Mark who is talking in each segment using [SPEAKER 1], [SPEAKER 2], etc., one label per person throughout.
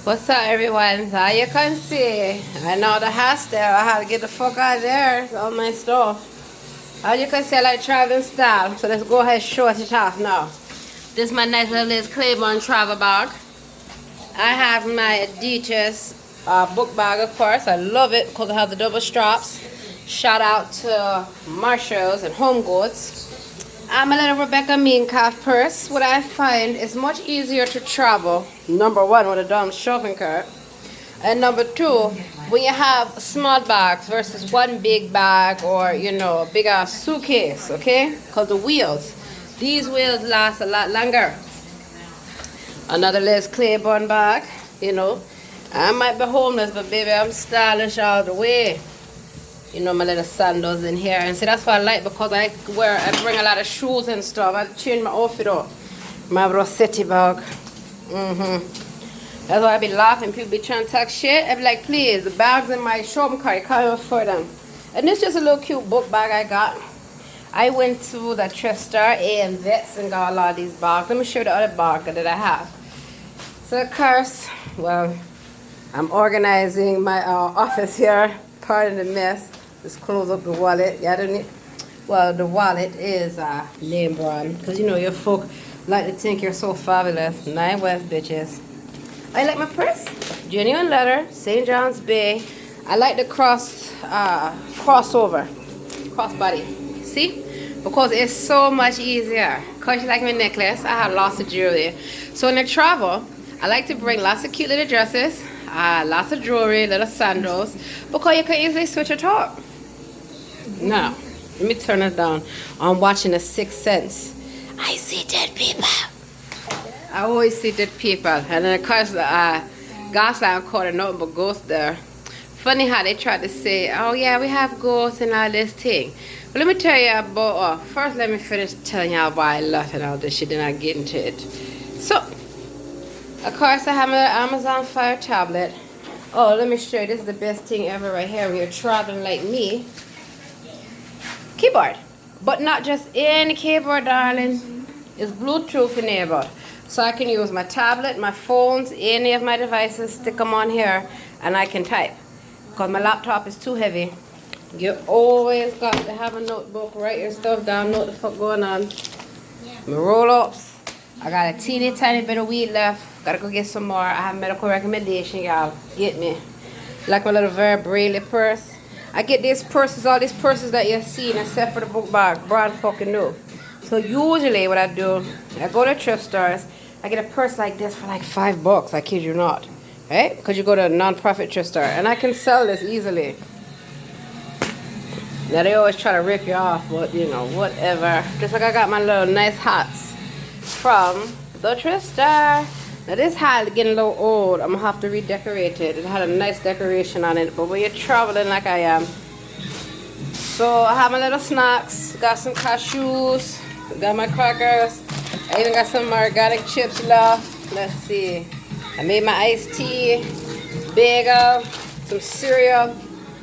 [SPEAKER 1] What's up, everyone? So you can see, I know the hostel. I had to get the fuck out of there. All my stuff. As you can see, I like traveling style. So let's go ahead and show it off now. This is my nice little Liz Claiborne travel bag. I have my Adidas book bag, of course. I love it because I have the double straps. Shout out to Marshalls and Home Goods. I'm a little Rebecca Mean Calf purse. What I find is much easier to travel. Number one, with a dumb shopping cart. And number two, when you have small bags versus one big bag or, you know, a big ass suitcase, okay? Because the wheels, these wheels last a lot longer. Another Liz Claiborne bag, you know. I might be homeless, but baby, I'm stylish all the way. You know, my little sandals in here. And see, that's what I like because I bring a lot of shoes and stuff. I change my outfit up. My Rossetti bag. That's why I be laughing. People be trying to talk shit. I be like, please, the bags in my shopping cart, you can't even afford them. And this is just a little cute book bag I got. I went to the thrift store, and Vets, and got a lot of these bags. Let me show you the other bag that I have. So, of course, well, I'm organizing my office here. Pardon the mess. Just close up the wallet. Yeah, don't need. Well, the wallet is name brand because you know your folk like to think you're so fabulous. 9 West bitches. I like my purse. Genuine leather, St. John's Bay. I like the crossover, crossbody. See, because it's so much easier. Cause you like my necklace. I have lots of jewelry. So when I travel, I like to bring lots of cute little dresses. Lots of jewelry, little sandals, because you can easily switch it up. Now, let me turn it down. I'm watching The Sixth Sense. I see dead people. I always see dead people. And then, of course, Gaslamp caught nothing but ghosts there. Funny how they tried to say, oh, yeah, we have ghosts and all this thing. But let me tell you about, first let me finish telling y'all why I love and all this shit, then I'll get into it. So, of course, I have my Amazon Fire tablet. Oh, let me show you. This is the best thing ever right here when you're traveling like me. Keyboard. But not just any keyboard, darling. It's Bluetooth enabled. So I can use my tablet, my phones, any of my devices, stick them on here, and I can type. Because my laptop is too heavy. You always got to have a notebook, write your stuff down, know what the fuck going on. My roll-ups. I got a teeny tiny bit of weed left. Gotta go get some more. I have medical recommendation, y'all. Get me. Like my little Vera Braille purse. I get these purses, all these purses that you've seen, except for the book bag. Brand fucking new. So usually what I do, I go to thrift stores. I get a purse like this for like $5. I kid you not. Right? Because you go to a non-profit thrift store. And I can sell this easily. Now they always try to rip you off, but you know, whatever. Just like I got my little nice hats from the thrift store. Now this hat is getting a little old. I'm gonna have to redecorate it. It had a nice decoration on it, but when you're traveling like I am, so I have my little snacks. Got some cashews. Got my crackers. I even got some organic chips left. Let's see. I made my iced tea, bagel, some cereal.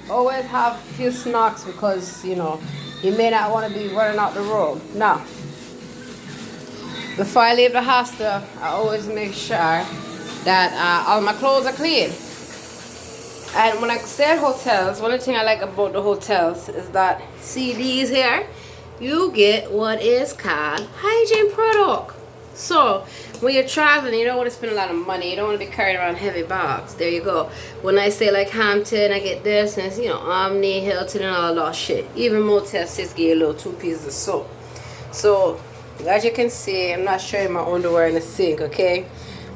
[SPEAKER 1] Always have a few snacks because you know you may not want to be running out the road. Now, before I leave the hostel, I always make sure that all my clothes are clean. And when I stay at hotels, one of the things I like about the hotels is that, see these here, you get what is called hygiene product. So, when you're traveling, you don't want to spend a lot of money. You don't want to be carrying around heavy bags. There you go. When I stay like Hampton, I get this, and it's, you know, Omni, Hilton, and all that shit. Even Motel 6 give you a little 2 pieces of soap. So, as you can see, I'm not showing my underwear in the sink, okay?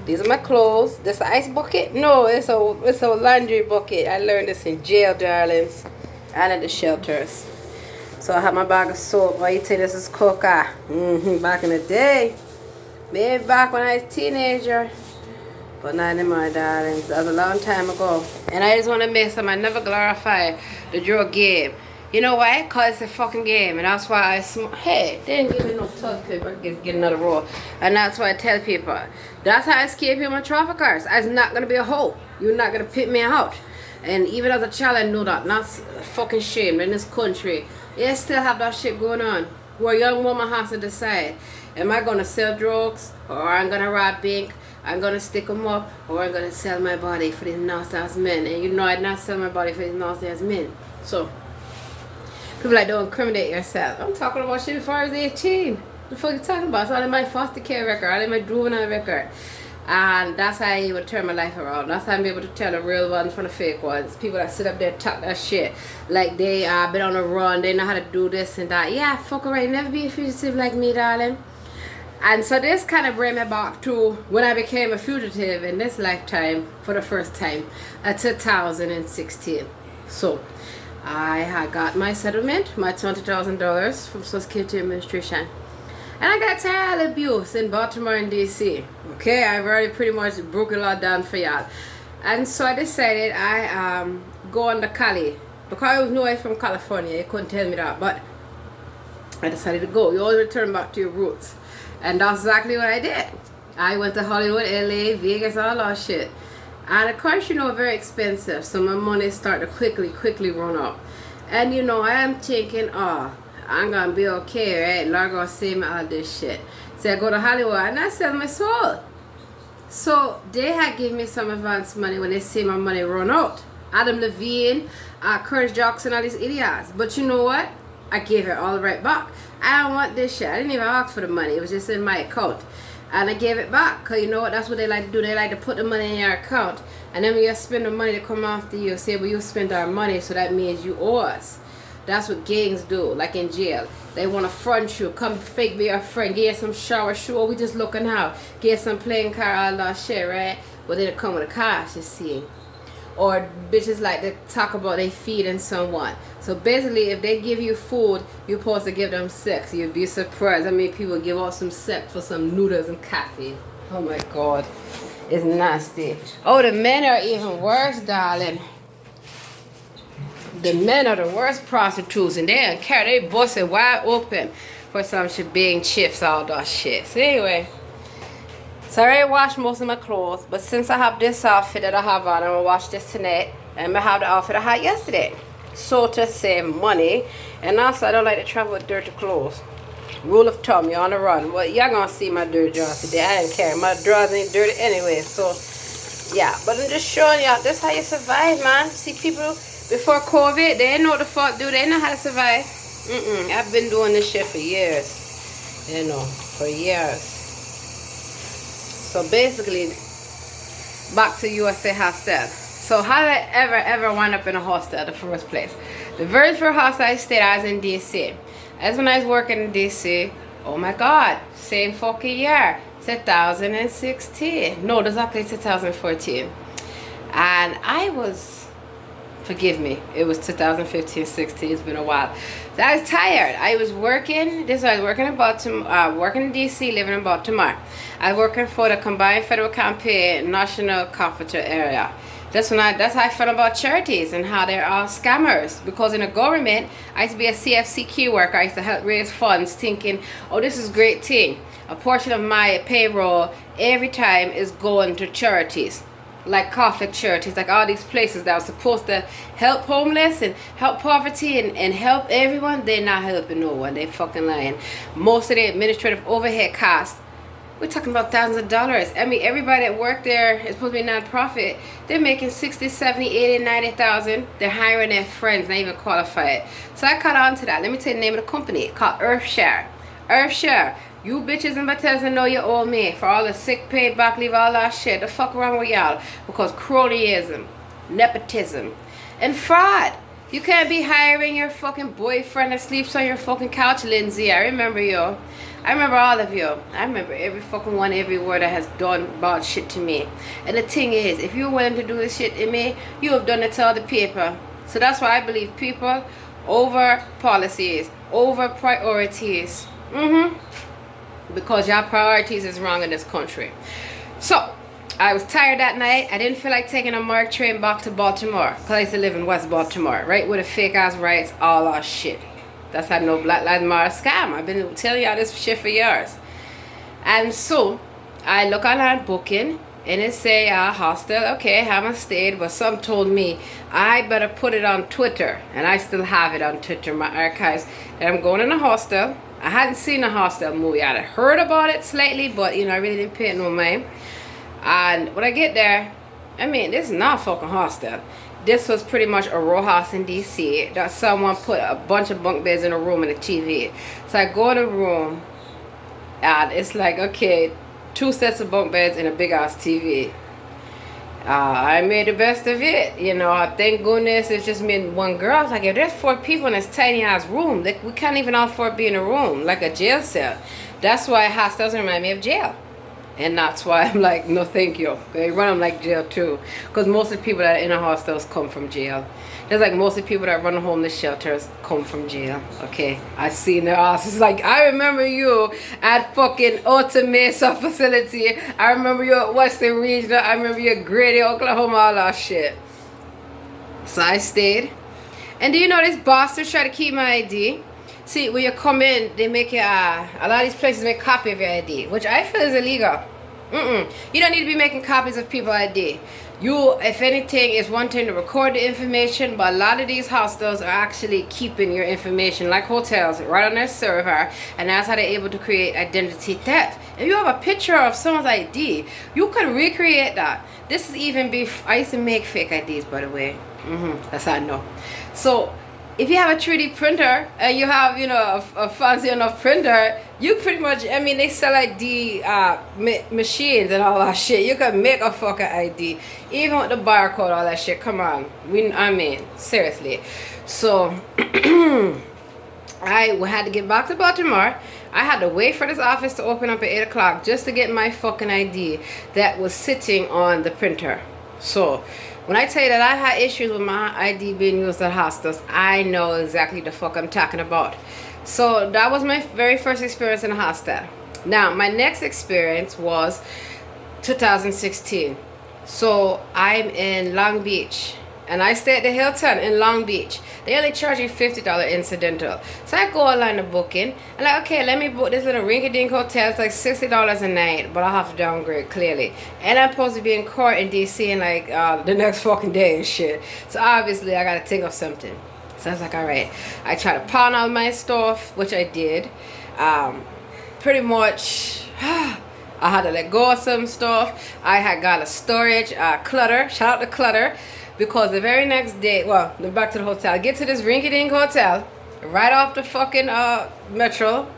[SPEAKER 1] These are my clothes. This an ice bucket? No, it's a laundry bucket. I learned this in jail, darlings, and at the shelters. So I have my bag of soap. Why you say this is coca? Back in the day. Maybe back when I was a teenager. But not anymore, darlings. That was a long time ago. And I just want to make some. I never glorify the drug game. You know why? Because it's a fucking game. And that's why hey, they didn't give me enough toilet paper. Get another roll. And that's why I tell people. That's how I escape human traffickers. I'm not going to be a hoe. You're not going to pit me out. And even as a child, I know that. Not fucking shame in this country. You still have that shit going on. Where a young woman has to decide. Am I going to sell drugs? Or I'm going to rob bank? I'm gonna stick them up, or I'm gonna sell my body for these nasty ass men. And you know I'd not sell my body for these nasty ass men. So people like, don't incriminate yourself. I'm talking about shit before I was 18. What the fuck you talking about? It's all in my foster care record, all in my juvenile record. And that's how I would turn my life around. That's how I'm able to tell the real ones from the fake ones. People that sit up there talk that shit like they been on a run, they know how to do this and that. Yeah, fuck alright, never be a fugitive like me, darling. And so this kind of bring me back to when I became a fugitive in this lifetime for the first time at 2016. So I had got my settlement, my $20,000 from Social Security Administration. And I got child abuse in Baltimore and DC. Okay, I've already pretty much broke a lot down for y'all. And so I decided I go on the Cali. Because I was nowhere from California, you couldn't tell me that. But I decided to go. You always return back to your roots. And that's exactly what I did. I went to Hollywood, LA, Vegas, all that shit. And of course, you know, very expensive. So my money started to quickly run up. And you know, I am thinking, oh, I'm gonna be okay, right? Lord gonna save me all this shit. So I go to Hollywood and I sell my soul. So they had given me some advance money when they see my money run out. Adam Levine, Curtis Jackson, all these idiots. But you know what? I gave it all right back. I don't want this shit. I didn't even ask for the money. It was just in my account. And I gave it back. Because you know what? That's what they like to do. They like to put the money in your account. And then when you spend the money, they come after you. Say, well, you spent our money, so that means you owe us. That's what gangs do, like in jail. They want to front you, come fake be your friend, get some shower, sure, we just looking out, get some playing car, all that shit, right? But then they come with a cash, you see. Or bitches like to talk about they feeding someone. So basically, if they give you food, you're supposed to give them sex. You'd be surprised. I mean, people give out some sex for some noodles and coffee. Oh my God, it's nasty. Oh, the men are even worse, darling. The men are the worst prostitutes, and they don't care. They bust it wide open for some shebang chips, all that shit. So anyway, so I already washed most of my clothes, but since I have this outfit that I have on, I'm gonna wash this tonight, and I have the outfit I had yesterday. So to save money, and also I don't like to travel with dirty clothes. Rule of thumb, you're on the run. Well, y'all gonna see my dirty drawers today. I didn't care. My drawers ain't dirty anyway, so yeah. But I'm just showing y'all this how you survive, man. See, people before COVID, they didn't know what the fuck do. They didn't know how to survive. I've been doing this shit for years. You know, for years. So basically, back to USA Hostel. So how did I ever wind up in a hostel in the first place? The very first hostel I stayed at was in DC. That's when I was working in DC. Oh my God, same fucking year, 2016. No, it was actually 2014. And I was, forgive me, it was 2015, 16, it's been a while. So I was tired. I was working, I was working in Baltimore, working in DC, living in Baltimore. I was working for the Combined Federal Campaign National Capital Area. That's how I found about charities and how they're all scammers. Because in the government, I used to be a CFCQ worker. I used to help raise funds thinking, oh, this is a great thing. A portion of my payroll every time is going to charities. Like Catholic charities, like all these places that are supposed to help homeless and help poverty and help everyone. They're not helping no one. They fucking lying. Most of the administrative overhead costs, we're talking about thousands of dollars. I mean, everybody that work there is supposed to be non-profit. They're making 60, 70, 80, 90,000. They're hiring their friends, not even qualified. So I caught on to that. Let me tell you the name of the company. Called Earthshare. Earthshare. You bitches and battels that know you owe me for all the sick pay, back leave, all that shit. The fuck wrong with y'all? Because cronyism, nepotism, and fraud. You can't be hiring your fucking boyfriend that sleeps on your fucking couch, Lindsay. I remember you. I remember all of you. I remember every fucking one, everywhere that has done bad shit to me. And the thing is, if you're willing to do this shit to me, you have done it to other people. So that's why I believe people over policies, over priorities. Because your priorities is wrong in this country. So I was tired that night. I didn't feel like taking a MARC train back to Baltimore, because I used to live in West Baltimore, right, with the fake ass rights, all our shit. That's how no Black Lives Matter scam. I've been telling y'all this shit for years. And so I look online booking, and it say hostel. Okay, I haven't stayed, but some told me I better put it on Twitter, and I still have it on Twitter, my archives, that I'm going in a hostel. I hadn't seen a hostel movie. I had heard about it slightly, but you know, I really didn't pay it no mind. And when I get there, I mean, this is not a fucking hostel. This was pretty much a row house in DC that someone put a bunch of bunk beds in a room and a TV. So I go in the room and it's like, okay, 2 sets of bunk beds and a big ass TV. I made the best of it, you know. Thank goodness it's just me and one girl. I was like, if there's 4 people in this tiny ass room, like, we can't even all 4 be in a room, like a jail cell. That's why hostels remind me of jail. And that's why I'm like, no thank you. They run them like jail too. Because most of the people that are in the hostels come from jail. There's like most of the people that run the homeless shelters come from jail. Okay, I've seen their asses. Like, I remember you at fucking Alta Mesa facility. I remember you at Western Regional. I remember you at Grady, Oklahoma, all that shit. So I stayed. And do you know this bastards try to keep my ID? See, when you come in, they make you, a lot of these places make a copy of your ID, which I feel is illegal. You don't need to be making copies of people's ID. You, if anything, is wanting to record the information, but a lot of these hostels are actually keeping your information, like hotels, right on their server, and that's how they're able to create identity theft. If you have a picture of someone's ID, you can recreate that. This is even before, I used to make fake IDs, by the way. That's how I know. So, if you have a 3D printer and you have, you know, a fancy enough printer, you pretty much, I mean, they sell ID machines and all that shit. You can make a fucking ID, even with the barcode, all that shit. Come on, I mean, seriously. So I had to get back to Baltimore. I had to wait for this office to open up at 8 o'clock just to get my fucking ID that was sitting on the printer. So when I tell you that I had issues with my ID being used at hostels, I know exactly the fuck I'm talking about. So that was my very first experience in a hostel. Now, my next experience was 2016. So I'm in Long Beach. And I stay at the Hilton in Long Beach. They only charge you $50 incidental. So I go online to booking. And like, okay, let me book this little rinky-dink hotel. It's like $60 a night. But I'll have to downgrade, clearly. And I'm supposed to be in court in DC in like the next fucking day and shit. So obviously I got to think of something. So I was like, alright. I tried to pawn all my stuff, which I did. Pretty much... I had to let go of some stuff. I had got a storage, Clutter. Shout out to Clutter. Because the very next day, well, back to the hotel. I get to this rinky-dink hotel, right off the fucking metro.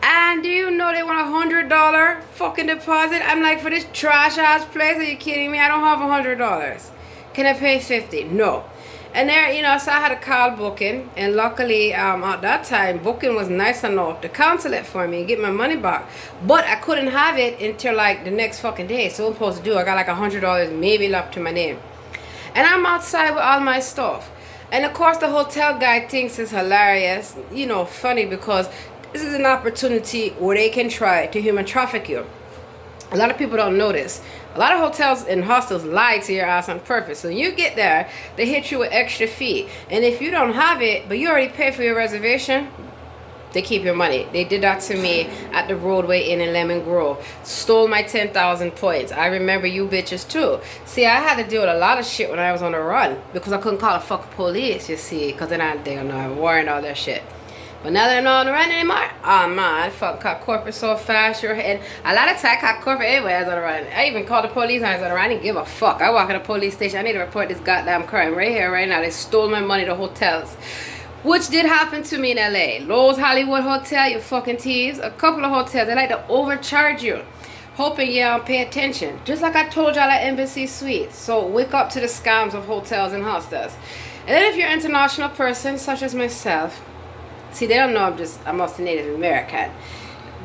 [SPEAKER 1] And do you know they want $100 fucking deposit? I'm like, for this trash ass place, are you kidding me? I don't have $100. Can I pay $50? No. And there, you know, so I had to call booking. And luckily, at that time, booking was nice enough to cancel it for me and get my money back. But I couldn't have it until like the next fucking day. So what I'm supposed to do, I got like $100 maybe left to my name. And I'm outside with all my stuff. And of course the hotel guy thinks it's hilarious, you know, funny, because this is an opportunity where they can try to human traffic you. A lot of people don't know this. A lot of hotels and hostels lie to your ass on purpose. So you get there, they hit you with extra fee. And if you don't have it, but you already paid for your reservation, they keep your money. They did that to me at the Roadway Inn in Lemon Grove. Stole my 10,000 points. I remember you bitches too. See, I had to deal with a lot of shit when I was on the run. Because I couldn't call the fucking police, you see. Because then I didn't know I have a warrant and all that shit. But now that I'm not on the run anymore, oh man, I fucking caught corporate so fast. And a lot of times I caught corporate anyway I was on the run. I even called the police when I was on the run. I didn't give a fuck. I walk in the police station. I need to report this goddamn crime right here, right now. They stole my money to hotels. Which did happen to me in LA. Lowe's Hollywood Hotel, you fucking thieves. A couple of hotels, they like to overcharge you, hoping you don't pay attention. Just like I told y'all at Embassy Suites. So wake up to the scams of hotels and hostels. And then if you're an international person, such as myself, see, they don't know I'm also Native American.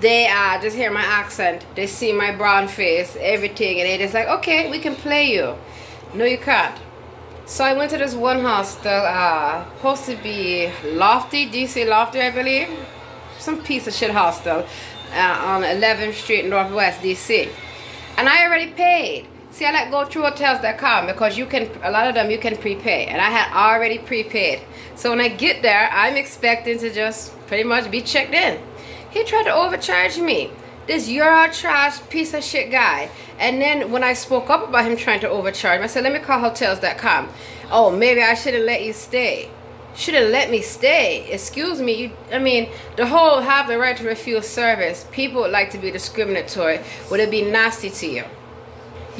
[SPEAKER 1] They just hear my accent, they see my brown face, everything, and they just like, okay, we can play you. No, you can't. So I went to this one hostel, supposed to be Lofty, DC Lofty, I believe. Some piece of shit hostel on 11th Street, Northwest, DC. And I already paid. See, I like go through hotels.com because you can, a lot of them you can prepay. And I had already prepaid. So when I get there, I'm expecting to just pretty much be checked in. He tried to overcharge me. This Euro trash piece of shit guy. And then when I spoke up about him trying to overcharge me, I said, let me call hotels.com. Oh, maybe I shouldn't let you stay. Shouldn't let me stay. Excuse me. I mean, the whole have the right to refuse service. People like to be discriminatory. Would it be nasty to you?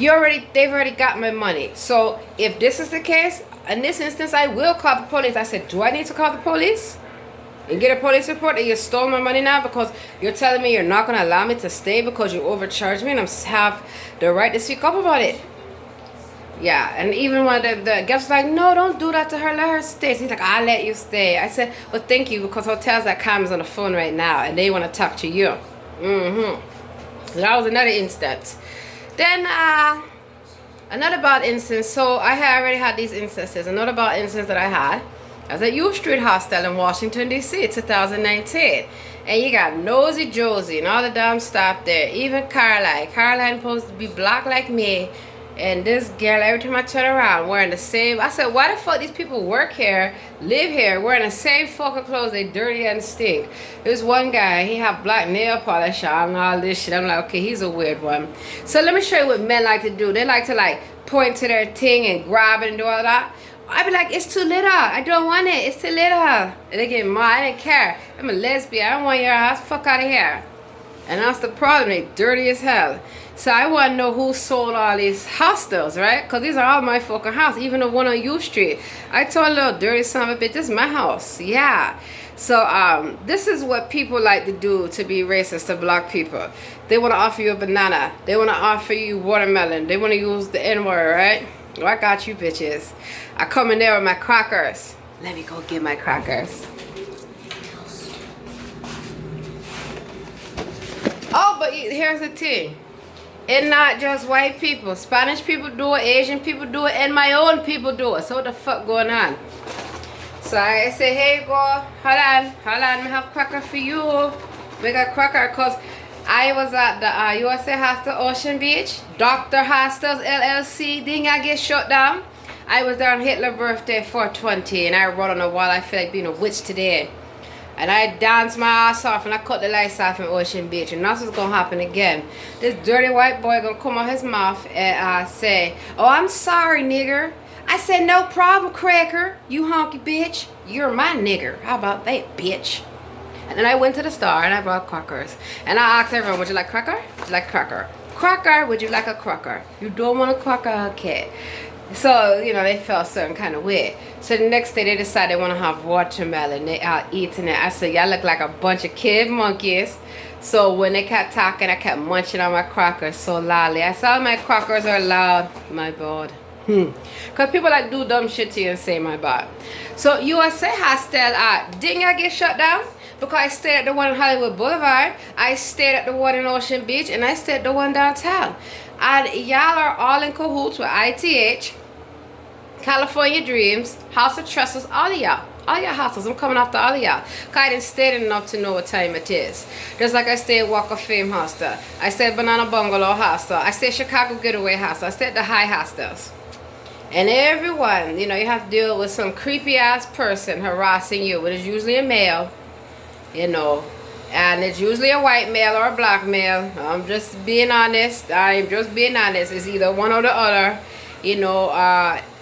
[SPEAKER 1] they've already got my money. So if this is the case, in this instance, I will call the police. I said, do I need to call the police and get a police report that you stole my money now because you're telling me you're not going to allow me to stay because you overcharged me and I have the right to speak up about it? Yeah, and even when the guest was like, no, don't do that to her, let her stay. So he's like, I'll let you stay. I said, well, thank you, because hotels that Cam's on the phone right now and they want to talk to you. That was another instance. Then another bad instance. So I had already had these instances. Another bad instance that I had, I was at USA Hostel in Washington, D.C. 2019. And you got Nosy Josie and all the damn staff there. Even Caroline supposed to be black like me. And this girl, every time I turn around, wearing the same. I said, why the fuck these people work here, live here, wearing the same fucking clothes? They dirty and stink. There's one guy, he have black nail polish on and all this shit. I'm like, okay, he's a weird one. So let me show you what men like to do. They like to like point to their thing and grab it and do all that. I be like, it's too little. I don't want it. It's too little. And they get mad. I didn't care. I'm a lesbian. I don't want your ass. Fuck out of here. And that's the problem. They dirty as hell. So I want to know who sold all these hostels, right? Because these are all my fucking house. Even the one on U Street. I told a little dirty son of a bitch, this is my house. Yeah. So this is what people like to do to be racist to black people. They want to offer you a banana. They want to offer you watermelon. They want to use the N-word, right? Well, I got you bitches. I come in there with my crackers. Let me go get my crackers. Oh, but here's the thing. It's not just white people. Spanish people do it, Asian people do it, and my own people do it. So what the fuck going on? So I say, hey girl, hold on, I have cracker for you. We got cracker because I was at the USA Hostel Ocean Beach, Dr. Hostels LLC, didn't I get shut down? I was there on Hitler's birthday 420 and I wrote on the wall, I feel like being a witch today. And I danced my ass off and I cut the lights off in Ocean Beach. And that's what's going to happen again. This dirty white boy going to come out his mouth and say, oh, I'm sorry, nigger. I said, no problem, cracker. You honky bitch. You're my nigger. How about that, bitch? And then I went to the store and I brought crackers. And I asked everyone, would you like cracker? Would you like cracker? Cracker, would you like a cracker? You don't want a cracker? Okay. So, you know, they felt certain kind of way. So the next day they decided they want to have watermelon. They are eating it. I said, y'all look like a bunch of kid monkeys. So when they kept talking, I kept munching on my crackers so loudly. I saw my crackers are loud. My bad. Because people like do dumb shit to you and say my bad. So USA Hostel, didn't I get shut down? Because I stayed at the one in Hollywood Boulevard. I stayed at the one in Ocean Beach. And I stayed at the one downtown. And y'all are all in cahoots with ITH, California Dreams, House of Trestles, all of y'all. All your hostels. I'm coming after all of y'all. Because I didn't stay enough to know what time it is. Just like I stayed at Walk of Fame Hostel. I stayed at Banana Bungalow Hostel. I stayed at Chicago Getaway Hostel. I stayed at the High Hostels. And everyone, you know, you have to deal with some creepy ass person harassing you. But it's usually a male, you know. And it's usually a white male or a black male. I'm just being honest. It's either one or the other. You know,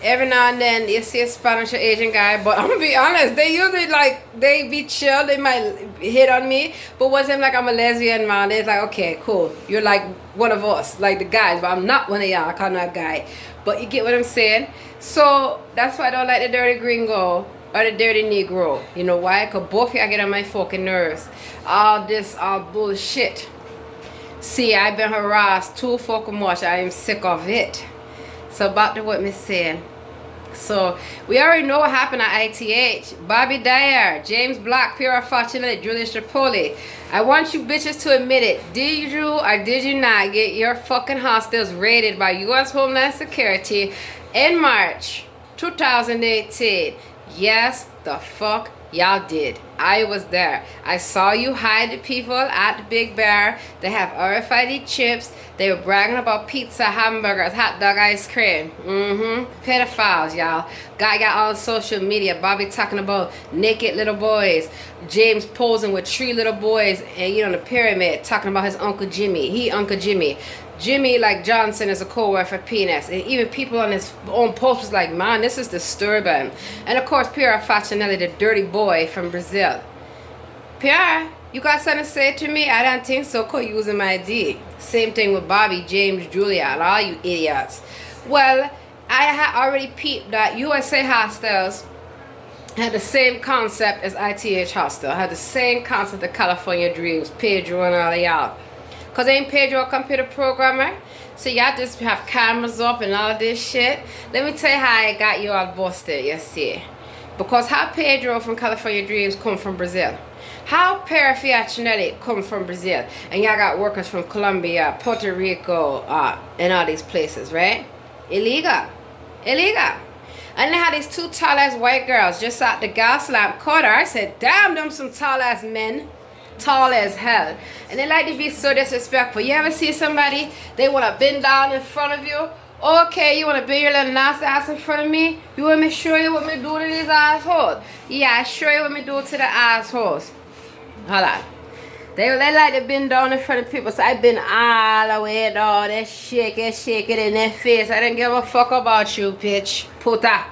[SPEAKER 1] every now and then you see a Spanish or Asian guy, but I'm gonna be honest, they usually like, they be chill, they might hit on me, but once I'm like, I'm a lesbian man, they're like, okay, cool, you're like one of us, like the guys, but I'm not one of y'all, I'm not a guy, but you get what I'm saying? So that's why I don't like the dirty gringo or the dirty negro. You know why? Because both of y'all get on my fucking nerves. All bullshit. See, I've been harassed too fucking much, I am sick of it. So back to what me saying. So we already know what happened at ITH. Bobby Dyer, James Black, Pure Fortunate, Julius Tripoli. I want you bitches to admit it. Did you or did you not get your fucking hostels raided by U.S. Homeland Security in March 2018? Yes, the fuck y'all did. I was there. I saw you hide the people at the Big Bear. They have RFID chips. They were bragging about pizza, hamburgers, hot dog, ice cream. Pedophiles, y'all. Guy got on social media. Bobby talking about naked little boys. James posing with 3 little boys and, you know, the pyramid, talking about his Uncle Jimmy. He Uncle Jimmy. Jimmy, like Johnson, is a co-word for penis. And even people on his own post was like, man, this is disturbing. And of course, Pierre Facinelli, the dirty boy from Brazil. Pierre, you got something to say to me? I don't think so, because using my ID. Same thing with Bobby, James, Julia, and all you idiots. Well, I had already peeped that USA Hostels had the same concept as ITH Hostel. Had the same concept of California Dreams, Pedro and all of y'all. Because ain't Pedro a computer programmer? So y'all just have cameras up and all this shit. Let me tell you how I got you all busted, you see. Because how Pedro from California Dreams come from Brazil? How Parafiat come from Brazil? And y'all got workers from Colombia, Puerto Rico, and all these places, right? Illegal. Illegal. And they had these two tall ass white girls just at the Gaslamp quarter. I said, damn, them some tall ass men. Tall as hell. And they like to be so disrespectful. You ever see somebody, they want to bend down in front of you? Okay, you want to bend your little nasty ass in front of me? You want me to show you what me do to these assholes? Yeah, I show you what me do to the assholes. Hold on. They like to bend down in front of people, so I bend all the way down. They shake it in their face. I didn't give a fuck about you, bitch. Puta.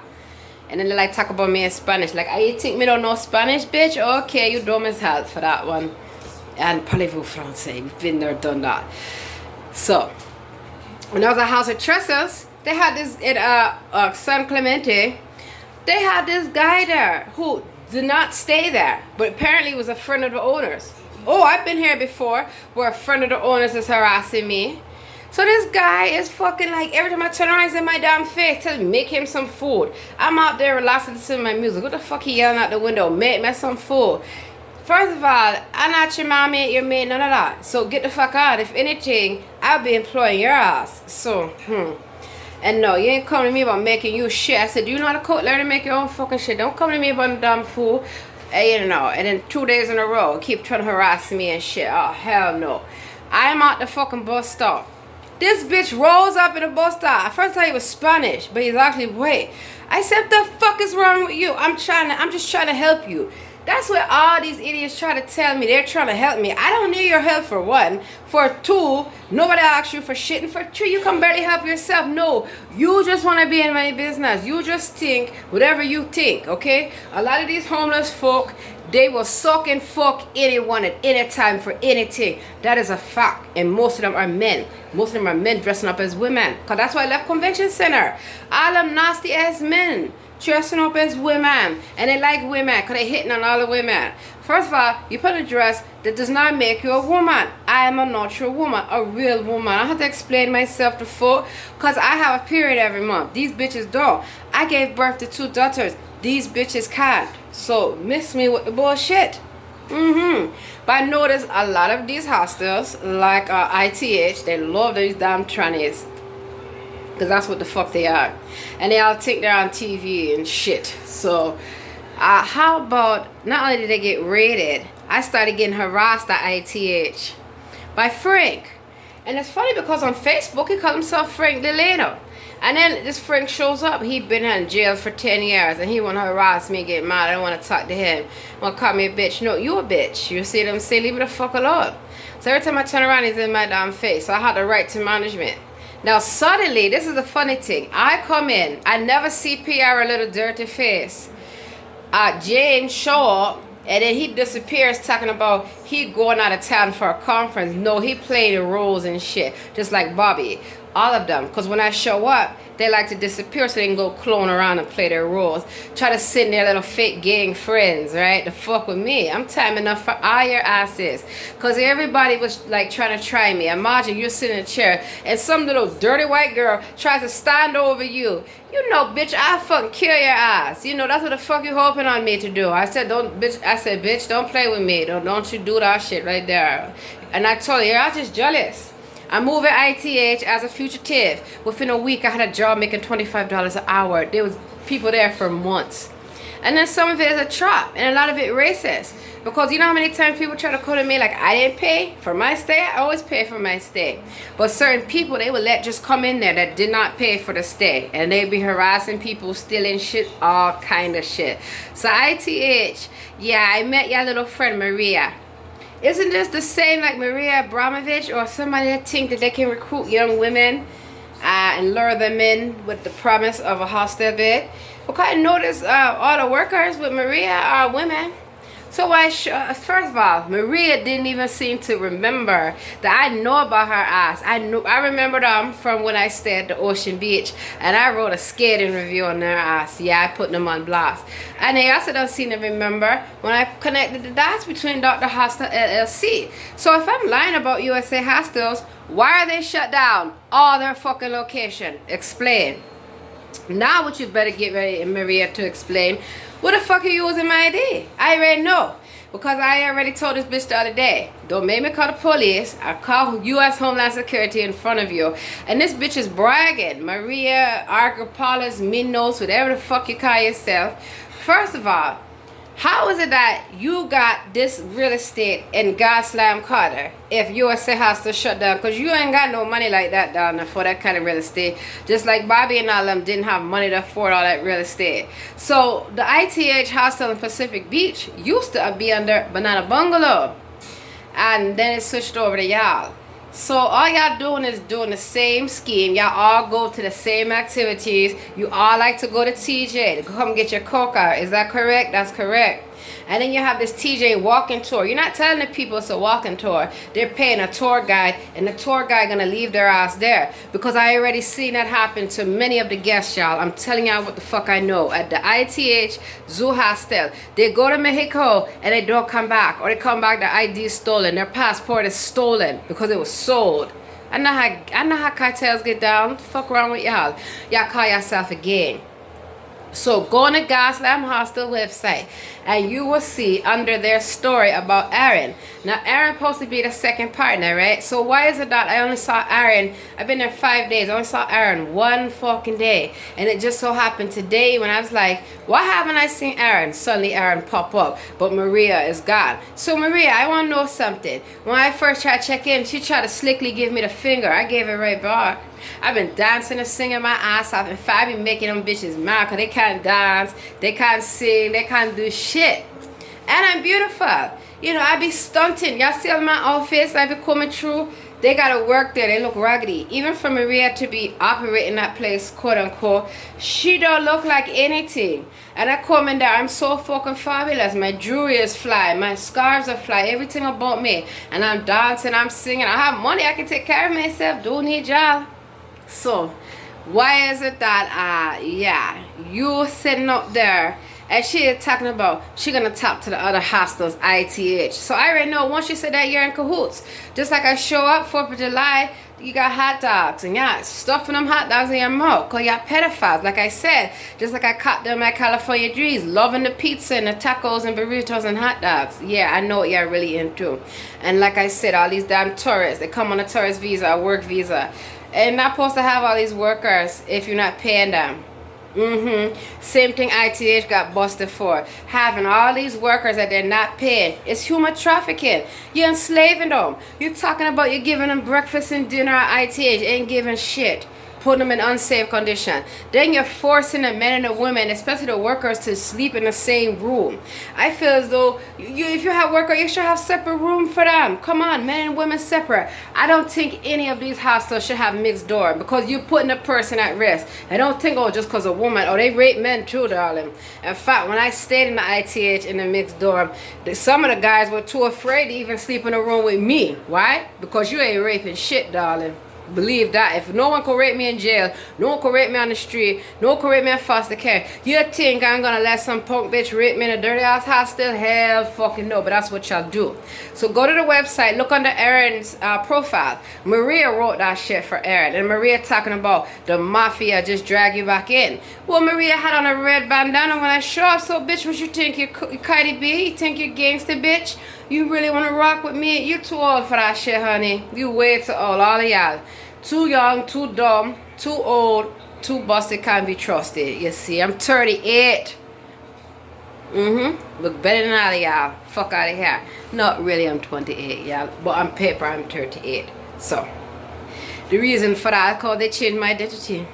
[SPEAKER 1] And then they like talk about me in Spanish. Like, you think me don't know Spanish, bitch? Okay, you dumb as hell for that one. And parlez-vous français? We've been there, done that. So, when I was at House of Trestles, they had this at San Clemente. They had this guy there who did not stay there, but apparently was a friend of the owners. Oh, I've been here before where a friend of the owners is harassing me. So this guy is fucking like, every time I turn around, he's in my damn face telling me, make him some food. I'm out there relaxing to my music. What the fuck he yelling out the window? Make me some food. First of all, I'm not your mommy, ain't your maid, none of that. So get the fuck out. If anything, I'll be employing your ass. So, And no, you ain't coming to me about making you shit. I said, do you know how to cook? Learn to make your own fucking shit. Don't come to me about the damn food. And, you know, and then 2 days in a row, keep trying to harass me and shit. Oh, hell no. I'm at the fucking bus stop. This bitch rolls up in the bus stop. At first I thought he was Spanish, but he's actually white. I said, what the fuck is wrong with you? I'm just trying to help you. That's what all these idiots try to tell me. They're trying to help me. I don't need your help, for one. For two, nobody asks you for shit. And for three, you can barely help yourself. No, you just want to be in my business. You just think whatever you think, okay? A lot of these homeless folk, they will suck and fuck anyone at any time for anything. That is a fact. And most of them are men. Most of them are men dressing up as women. Because that's why I left Convention Center. All them nasty ass men dressing up as women, and they like women because they hitting on all the women. First of all, you put a dress that does not make you a woman. I am a natural woman, a real woman. I have to explain myself to folk because I have a period every month. These bitches don't. I gave birth to 2 daughters. These bitches can't. So miss me with the bullshit. But I noticed a lot of these hostels, like ITH, they love these damn trannies. Because that's what the fuck they are. And they all think they're on TV and shit. So, how about, not only did they get raided, I started getting harassed at ITH by Frank. And it's funny because on Facebook, he called himself Frank Delano. And then this Frank shows up. He'd been in jail for 10 years. And he want to harass me, get mad. I don't want to talk to him. Want to call me a bitch. No, you a bitch. You see what I'm saying? Leave me the fuck alone. So every time I turn around, he's in my damn face. So I had to write to management. Now suddenly, this is the funny thing. I come in, I never see PR a little dirty face. James show up, and then he disappears talking about he going out of town for a conference. No, he playing roles and shit, just like Bobby. All of them, because when I show up, they like to disappear so they can go clone around and play their roles. Try to sit in their little fake gang friends, right? To fuck with me. I'm time enough for all your asses. Because everybody was like trying to try me. Imagine you're sitting in a chair and some little dirty white girl tries to stand over you. You know, bitch, I'll fucking kill your ass. You know, that's what the fuck you hoping on me to do. I said, bitch, don't play with me. Don't you do that shit right there. And I told you, you're just jealous. I moved at ITH as a fugitive. Within a week, I had a job making $25 an hour. There was people there for months. And then some of it is a trap, and a lot of it racist. Because you know how many times people try to come to me like, I didn't pay for my stay? I always pay for my stay. But certain people, they would let just come in there that did not pay for the stay. And they'd be harassing people, stealing shit, all kind of shit. So ITH, yeah, I met your little friend Maria. Isn't this the same like Maria Abramovich or somebody that think that they can recruit young women and lure them in with the promise of a hostel bed? Because I noticed all the workers with Maria are women. So first of all, Maria didn't even seem to remember that I know about her ass. I remember them from when I stayed at the Ocean Beach, and I wrote a skating review on their ass. Yeah, I put them on blast. And they also don't seem to remember when I connected the dots between Dr. Hostel LLC. So if I'm lying about USA Hostels, why are they shut down all their fucking location? Explain. Now what you better get ready, Maria, to explain. What the fuck are you using my ID? I already know. Because I already told this bitch the other day, don't make me call the police. I call U.S. Homeland Security in front of you. And this bitch is bragging. Maria, Argopolis, Minos, whatever the fuck you call yourself. First of all, how is it that you got this real estate in Gaslamp Hostel if USA has to shut down? Because you ain't got no money like that down there for that kind of real estate. Just like Bobby and all them didn't have money to afford all that real estate. So the ITH hostel in Pacific Beach used to be under Banana Bungalow. And then it switched over to y'all. So all y'all doing is doing the same scheme. Y'all all go to the same activities. You all like to go to TJ to come get your coca. Is that correct? That's correct. And then you have this TJ walking tour. You're not telling the people it's a walking tour. They're paying a tour guide, and the tour guide gonna leave their ass there. Because I already seen that happen to many of the guests, y'all. I'm telling y'all what the fuck I know. At the ITH Zoo Hostel, they go to Mexico and they don't come back. Or they come back, their ID is stolen. Their passport is stolen because it was sold. I know how cartels get down. What the fuck wrong with y'all? Y'all call yourself a gang. So go on the Gaslamp Hostel website and you will see under their story about Erin. Now Erin supposed to be the second partner, right? So why is it that I only saw Erin, I've been there 5 days, I only saw Erin one fucking day. And it just so happened today when I was like, why haven't I seen Erin? Suddenly Erin pop up, but Maria is gone. So Maria, I want to know something. When I first tried to check in, she tried to slickly give me the finger. I gave it right back. I've been dancing and singing my ass off. In fact, I've been making them bitches mad because they can't dance, they can't sing, they can't do shit. And I'm beautiful. You know, I be stunting. Y'all see all my outfits I be coming through? They gotta work there. They look raggedy. Even for Maria to be operating that place, quote unquote, she don't look like anything. And I come in there, I'm so fucking fabulous. My jewelry is fly, my scarves are fly, everything about me. And I'm dancing, I'm singing. I have money, I can take care of myself. Don't need y'all. So why is it that yeah, you sitting up there and she is talking about she gonna talk to the other hostels ITH. So I already know once you said that you're in cahoots. Just like I show up 4th of July, you got hot dogs and y'all stuffing them hot dogs in your mouth because y'all pedophiles. Like I said, just like I caught them at California Drees, loving the pizza and the tacos and burritos and hot dogs. Yeah, I know what y'all really into. And like I said, all these damn tourists, they come on a tourist visa, a work visa. And not supposed to have all these workers if you're not paying them. Same thing ITH got busted for. Having all these workers that they're not paying. It's human trafficking. You're enslaving them. You're talking about you're giving them breakfast and dinner at ITH. Ain't giving shit. Putting them in unsafe condition. Then you're forcing the men and the women, especially the workers, to sleep in the same room. I feel as though if you have workers, you should have separate room for them. Come on, men and women separate. I don't think any of these hostels should have mixed door because you're putting a person at risk. I don't think, oh, just because a woman, oh, they rape men too, darling. In fact, when I stayed in the ITH in the mixed dorm, some of the guys were too afraid to even sleep in a room with me. Why? Because you ain't raping shit, darling. Believe that. If no one could rape me in jail, no one could rape me on the street, no one could rape me in foster care, you think I'm gonna let some punk bitch rape me in a dirty ass hostel? Hell fucking no, but that's what y'all do. So go to the website, look under Erin's profile. Maria wrote that shit for Erin, and Maria talking about the mafia just drag you back in. Well, Maria had on a red bandana when I showed up, so bitch, what you think? You Cardi B? You think you're gangster, bitch? You really want to rock with me? You too old for that shit, honey. You way too old, all of y'all. Too young, too dumb, too old, too busted, can't be trusted. You see, I'm 38. Look better than all of y'all. Fuck out of here. Not really, I'm 28, y'all. But on paper, I'm 38. So, the reason for that is because they changed my identity.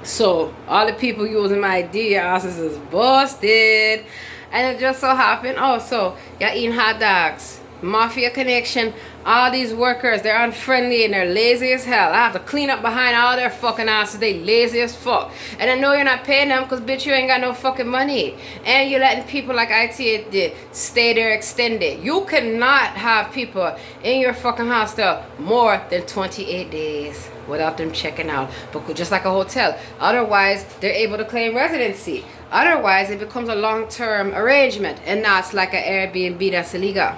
[SPEAKER 1] So, all the people using my ID, your asses is busted. And it just so happened, oh, so you're eating hot dogs. mafia connection. All these workers, they're unfriendly and they're lazy as hell. I have to clean up behind all their fucking asses. They lazy as fuck. And I know you're not paying them because bitch, you ain't got no fucking money. And you're letting people like IT stay there extended. You cannot have people in your fucking hostel more than 28 days without them checking out. But just like a hotel. Otherwise, they're able to claim residency. Otherwise, it becomes a long-term arrangement. And now it's like an Airbnb that's illegal.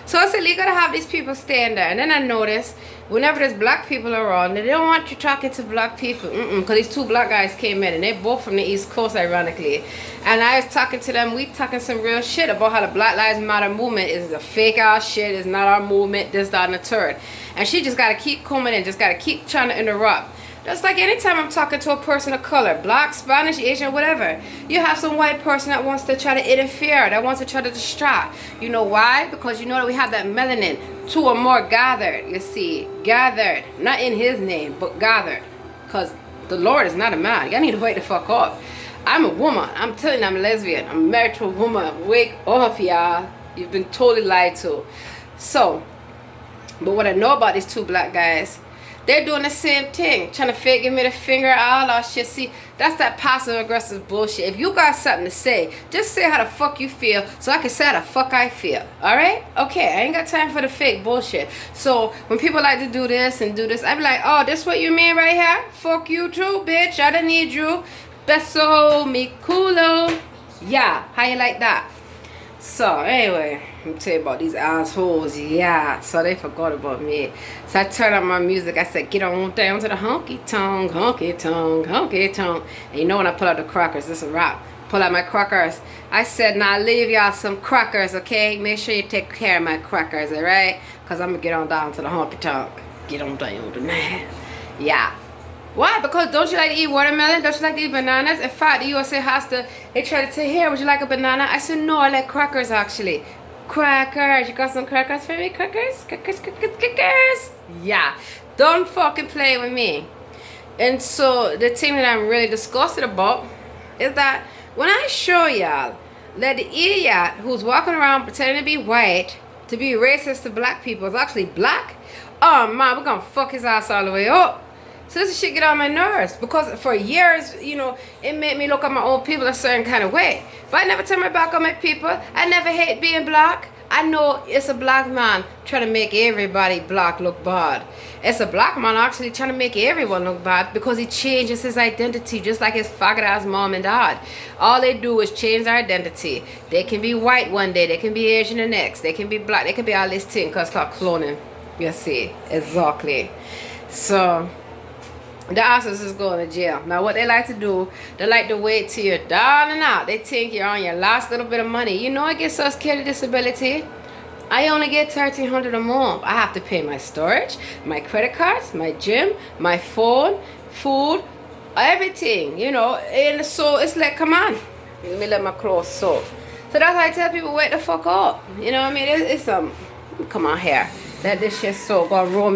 [SPEAKER 1] So it's illegal to have these people staying there. And then I noticed, whenever there's black people around, they don't want you talking to black people. Because these two black guys came in, and they're both from the East Coast, ironically. And I was talking to them, we talking some real shit about how the Black Lives Matter movement is a fake ass shit, it's not our movement, this, that, and the third. And she just got to keep coming in, just got to keep trying to interrupt. Just like anytime I'm talking to a person of color, black, Spanish, Asian, whatever, you have some white person that wants to try to interfere, that wants to try to distract. You know why? Because you know that we have that melanin, two or more gathered, you see, gathered, not in his name, but gathered. Because the Lord is not a man. Y'all need to wake the fuck up. I'm a woman. I'm telling you, I'm a lesbian. I'm married to a woman. Wake up, y'all. You've been totally lied to. So, but what I know about these two black guys, they're doing the same thing, trying to fake give me the finger, all that shit. See, that's that passive aggressive bullshit. If you got something to say, just say how the fuck you feel so I can say how the fuck I feel. Alright? Okay, I ain't got time for the fake bullshit. So when people like to do this and do this, I be like, oh, this what you mean right here? Fuck you too, bitch. I don't need you. Beso mi culo. Yeah, how you like that? So anyway, let me tell you about these assholes. Yeah, so they forgot about me. So I turned on my music. I said, get on down to the honky tonk, honky tonk, honky tonk. And you know when I pull out the crackers, this is a wrap. Pull out my crackers. I said, now leave y'all some crackers, okay? Make sure you take care of my crackers, alright? Because I'm going to get on down to the honky tonk. Get on down tonight. Yeah. Why? Because don't you like to eat watermelon? Don't you like to eat bananas? In fact, the USA Hostel, they tried to say, here, would you like a banana? I said, no, I like crackers, actually. Crackers. You got some crackers for me? Crackers? Crackers, crackers, crackers. Yeah. Don't fucking play with me. And so, the thing that I'm really disgusted about is that when I show y'all that the idiot who's walking around pretending to be white, to be racist to black people, is actually black, oh, man, we're going to fuck his ass all the way up. So this shit get on my nerves because for years, you know, it made me look at my own people a certain kind of way. But I never turn my back on my people. I never hate being black. I know it's a black man trying to make everybody black look bad. It's a black man actually trying to make everyone look bad because he changes his identity just like his faggot ass mom and dad. All they do is change their identity. They can be white one day, they can be Asian the next, they can be black, they can be all this thing because it's called cloning. You see, exactly. So the asses is going to jail. Now what they like to do, they like to wait till you're down and out. They think you're on your last little bit of money. You know I get Social Security disability. I only get $1,300 a month. I have to pay my storage, my credit cards, my gym, my phone, food, everything, you know. And so it's like, come on. Let me let my clothes soak. So that's why I tell people, wake the fuck up. You know what I mean? It's come on here. Let this shit soak or roll me.